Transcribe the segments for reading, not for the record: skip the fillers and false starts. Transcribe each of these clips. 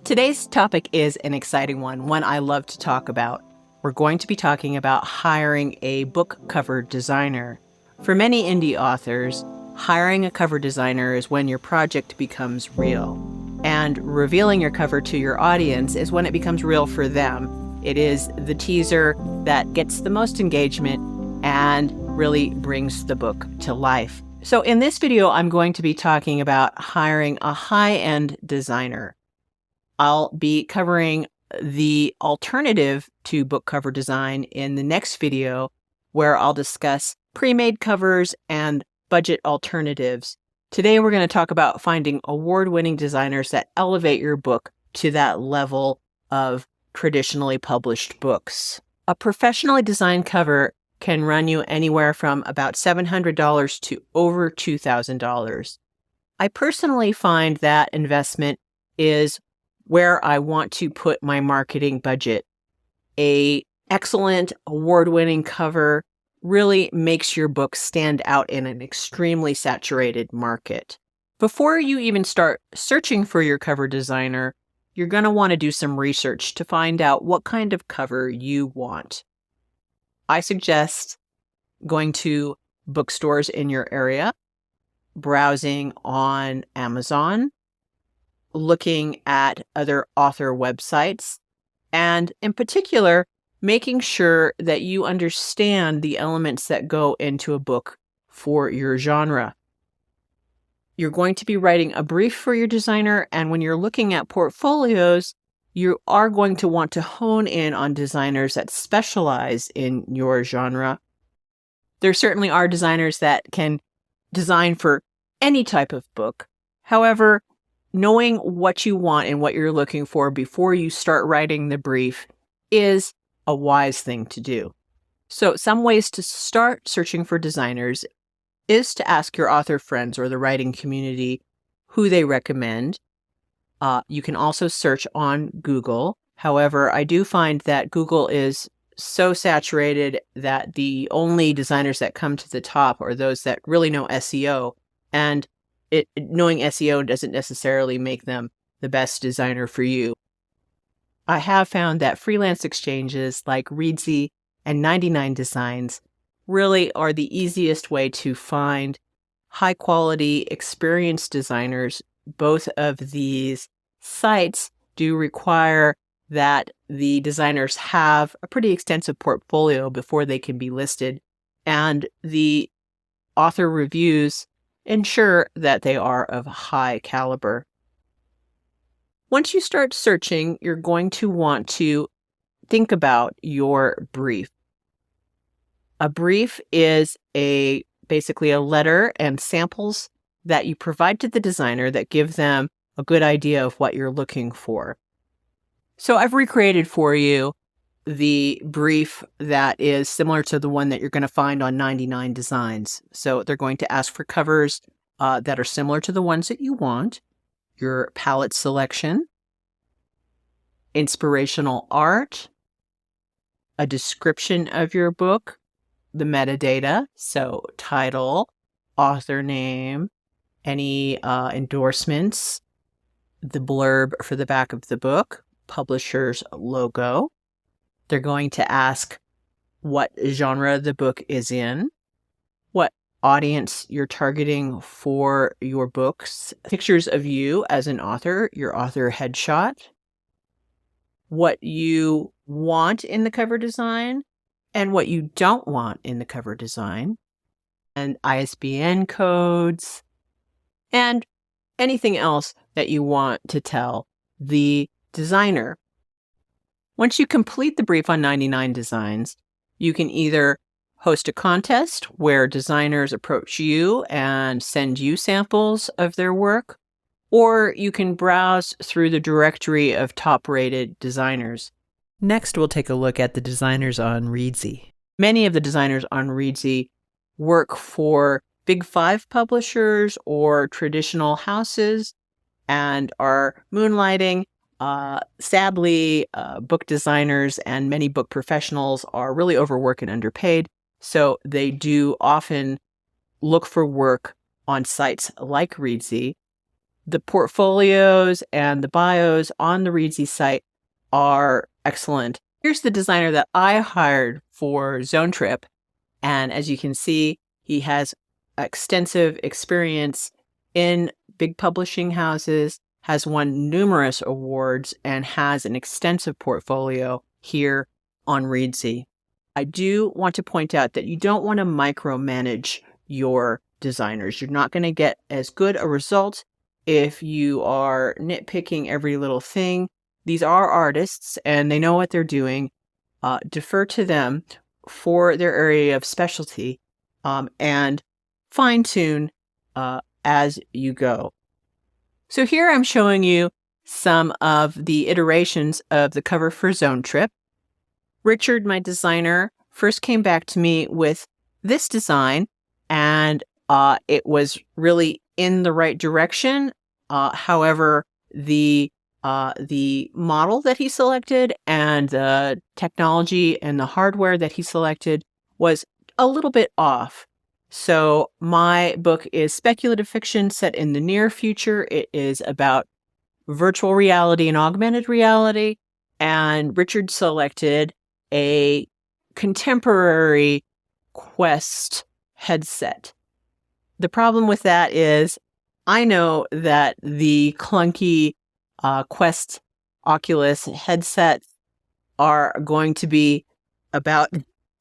Today's topic is an exciting one I love to talk about. We're going to be talking about hiring a book cover designer. For many indie authors, hiring a cover designer is when your project becomes real. And revealing your cover to your audience is when it becomes real for them. It is the teaser that gets the most engagement and really brings the book to life. So in this video, I'm going to be talking about hiring a high-end designer. I'll be covering the alternative to book cover design in the next video, where I'll discuss pre-made covers and budget alternatives. Today, we're going to talk about finding award-winning designers that elevate your book to that level of traditionally published books. A professionally designed cover can run you anywhere from about $700 to over $2,000. I personally find that investment is where I want to put my marketing budget. An excellent award-winning cover really makes your book stand out in an extremely saturated market. Before you even start searching for your cover designer, you're going to want to do some research to find out what kind of cover you want. I suggest going to bookstores in your area, browsing on Amazon, looking at other author websites, and in particular, making sure that you understand the elements that go into a book for your genre. You're going to be writing a brief for your designer, and when you're looking at portfolios, you are going to want to hone in on designers that specialize in your genre. There certainly are designers that can design for any type of book. However, knowing what you want and what you're looking for before you start writing the brief is a wise thing to do. So some ways to start searching for designers is to ask your author friends or the writing community who they recommend. You can also search on Google. However, I do find that Google is so saturated that the only designers that come to the top are those that really know SEO, and knowing SEO doesn't necessarily make them the best designer for you. I have found that freelance exchanges like Reedsy and 99 Designs really are the easiest way to find high-quality, experienced designers. Both of these sites do require that the designers have a pretty extensive portfolio before they can be listed, and the author reviews ensure that they are of high caliber. Once you start searching, you're going to want to think about your brief. A brief is basically a letter and samples that you provide to the designer that give them a good idea of what you're looking for. So I've recreated for you the brief that is similar to the one that you're going to find on 99 Designs. So they're going to ask for covers that are similar to the ones that you want, your palette selection, inspirational art, a description of your book, the metadata, so title, author name, any endorsements, the blurb for the back of the book, publisher's logo. They're going to ask what genre the book is in, what audience you're targeting for your books, pictures of you as an author, your author headshot, what you want in the cover design and what you don't want in the cover design, and ISBN codes, and anything else that you want to tell the designer. Once you complete the brief on 99 Designs, you can either host a contest where designers approach you and send you samples of their work, or you can browse through the directory of top-rated designers. Next, we'll take a look at the designers on Reedsy. Many of the designers on Reedsy work for Big Five publishers or traditional houses and are moonlighting. Sadly, book designers and many book professionals are really overworked and underpaid, so they do often look for work on sites like Reedsy. The portfolios and the bios on the Reedsy site are excellent. Here's the designer that I hired for Zone Trip. And as you can see, he has extensive experience in big publishing houses, has won numerous awards, and has an extensive portfolio here on Reedsy. I do want to point out that you don't want to micromanage your designers. You're not going to get as good a result if you are nitpicking every little thing. These are artists and they know what they're doing. Defer to them for their area of specialty, and fine-tune as you go. So here I'm showing you some of the iterations of the cover for Zone Trip. Richard, my designer, first came back to me with this design, and it was really in the right direction. However, the model that he selected and the technology and the hardware that he selected was a little bit off. So my book is speculative fiction set in the near future. It is about virtual reality and augmented reality. And Richard selected a contemporary Quest headset. The problem with that is I know that the clunky Quest Oculus headsets are going to be about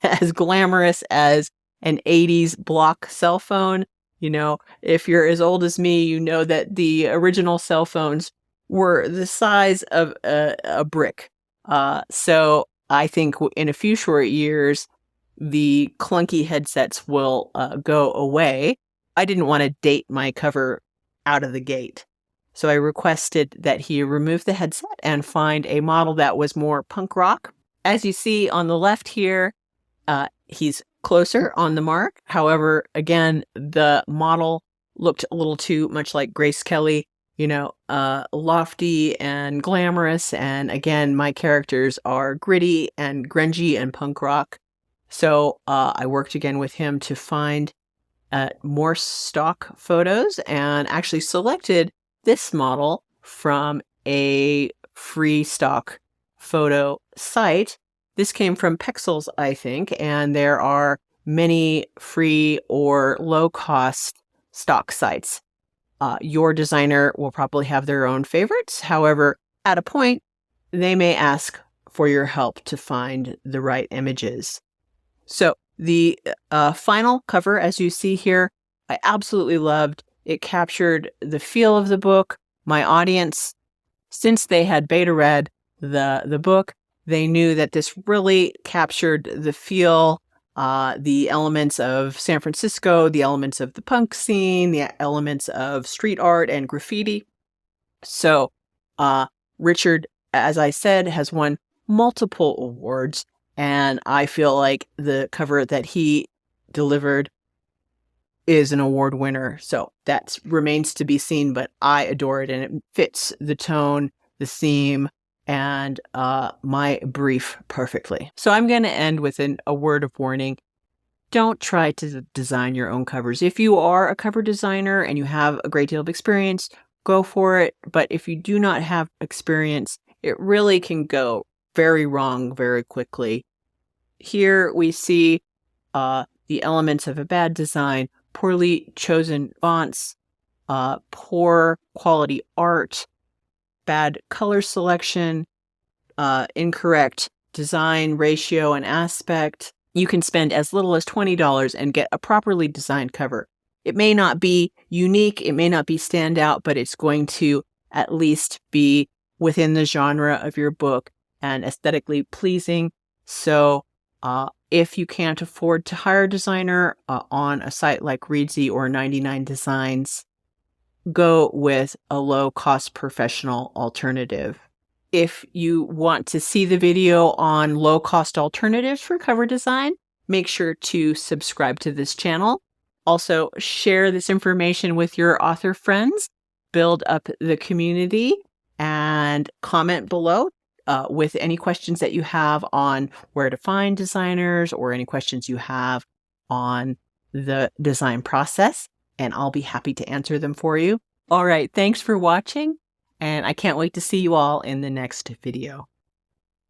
as glamorous as an 80s block cell phone. You know, if you're as old as me, you know that the original cell phones were the size of a brick. So I think in a few short years, the clunky headsets will go away. I didn't want to date my cover out of the gate. So I requested that he remove the headset and find a model that was more punk rock. As you see on the left here, he's closer on the mark. However, again, the model looked a little too much like Grace Kelly, you know, lofty and glamorous. And again, my characters are gritty and grungy and punk rock. So I worked again with him to find more stock photos and actually selected this model from a free stock photo site. This came from Pexels, I think, and there are many free or low-cost stock sites. Your designer will probably have their own favorites. However, at a point, they may ask for your help to find the right images. So the final cover, as you see here, I absolutely loved. It captured the feel of the book. My audience, since they had beta read the book, they knew that this really captured the feel, the elements of San Francisco, the elements of the punk scene, the elements of street art and graffiti. So Richard, as I said, has won multiple awards, and I feel like the cover that he delivered is an award winner. So that remains to be seen, but I adore it, and it fits the tone, the theme, and my brief perfectly. So I'm going to end with a word of warning. Don't try to design your own covers. If you are a cover designer and you have a great deal of experience, go for it. But if you do not have experience, it really can go very wrong very quickly. Here we see the elements of a bad design, poorly chosen fonts, poor quality art, bad color selection, incorrect design ratio and aspect. You can spend as little as $20 and get a properly designed cover. It may not be unique, it may not be standout, but it's going to at least be within the genre of your book and aesthetically pleasing. So if you can't afford to hire a designer on a site like Reedsy or 99 Designs, go with a low-cost professional alternative. If you want to see the video on low-cost alternatives for cover design, make sure to subscribe to this channel. Also, share this information with your author friends, build up the community, and comment below with any questions that you have on where to find designers or any questions you have on the design process, and I'll be happy to answer them for you. All right, thanks for watching, and I can't wait to see you all in the next video.